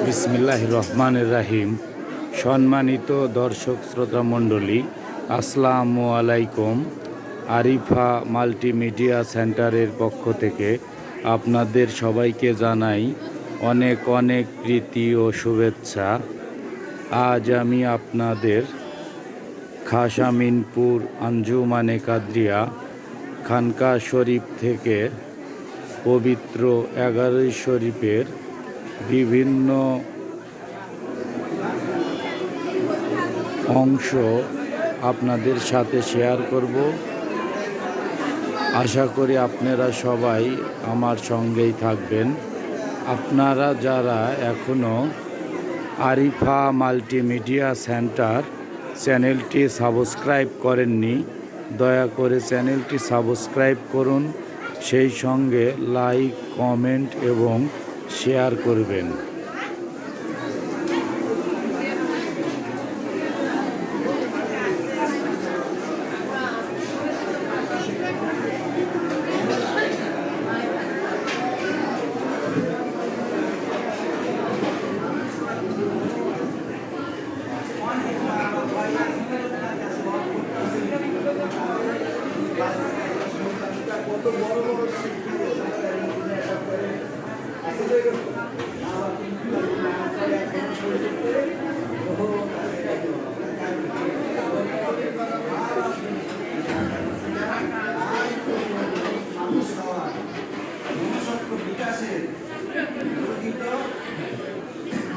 বিসমিল্লাহির রহমানির রাহিম। সম্মানিত দর্শক শ্রোতা মণ্ডলী, আসসালামু আলাইকুম। আরিফা মাল্টিমিডিয়া সেন্টারের পক্ষ থেকে আপনাদের সবাইকে জানাই অনেক অনেক প্রীতি ও শুভেচ্ছা। আজ আমি আপনাদের খাসামিনপুর আঞ্জুমানে কাদরিয়া খানকা শরীফ থেকে পবিত্র 11 শরীফের বিভিন্ন অংশ আপনাদের সাথে শেয়ার করব। আশা করি আপনারা সবাই আমার সঙ্গেই থাকবেন। আপনারা যারা এখনও আরিফা মাল্টিমিডিয়া সেন্টার চ্যানেলটি সাবস্ক্রাইব করেননি, দয়া করে চ্যানেলটি সাবস্ক্রাইব করুন, সেই সঙ্গে লাইক, কমেন্ট এবং শেয়ার করবেন।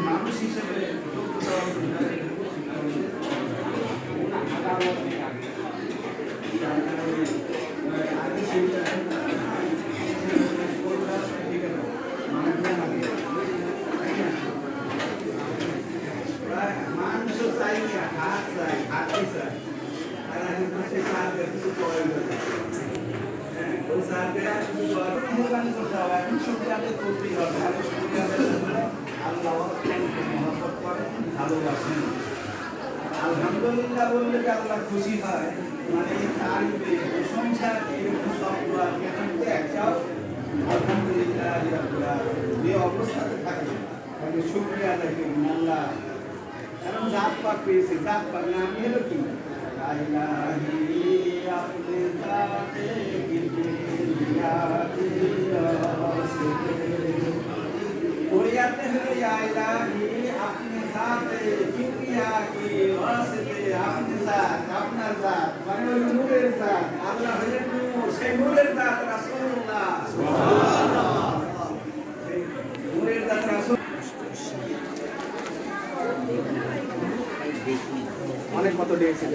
মানুষ হিসেবে মানুষ চাই হাত চাই হাতে চাই তারা কিন্তু সেই সাহায্যের কিছু প্রয়োজন ওই সাহায্যের মেহরবানি করতে হবে এখন শুক্রিয়াতে করতেই হবে আগে শুক্রিয়াতে আল্লাহ মহব্বত করেন, ভালোবাসেন। আলহামদুলিল্লাহ বললে যে আল্লাহ খুশি হয়, মানে তারিফে প্রশংসা এরকম শব্দ আর কিন্তু একটাও আলহামদুলিল্লাহ যে অবস্থাতে থাকে তাকে শুক্রিয়া থাকে আল্লাহ। কারণ জাত পাক পেয়েছে, জাত পাক না আমি হলো কি আপনি জাতে अपने साथ किया की वास्ते अपने साथ अपना साथ মানে ওই নূরের সাথ আল্লাহ হলেন নূর, সেই নূরের সাথ রাসূলুল্লাহ সুবহানাল্লাহ। নূরের সাথ রাসূল অনেক কত দিয়েছিল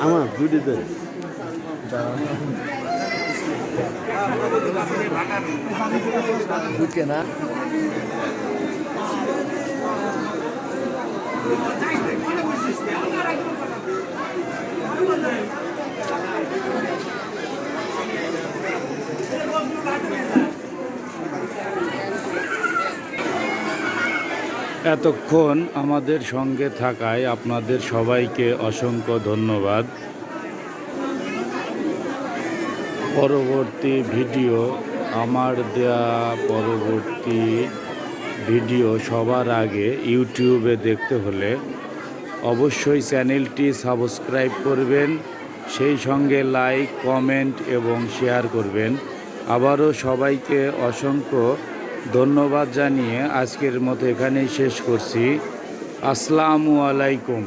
আমার দুটি ঢুকে না। এতক্ষণ আমাদের সঙ্গে থাকায় আপনাদের সবাইকে অসংখ্য ধন্যবাদ। পরবর্তী ভিডিও, আমার দেয়া পরবর্তী ভিডিও সবার আগে ইউটিউবে দেখতে হলে অবশ্যই চ্যানেলটি সাবস্ক্রাইব করবেন, সেই সঙ্গে লাইক, কমেন্ট এবং শেয়ার করবেন। আবারও সবাইকে অসংখ্য ধন্যবাদ জানিয়ে আজকের মতো এখানেই শেষ করছি। আসসালামু আলাইকুম।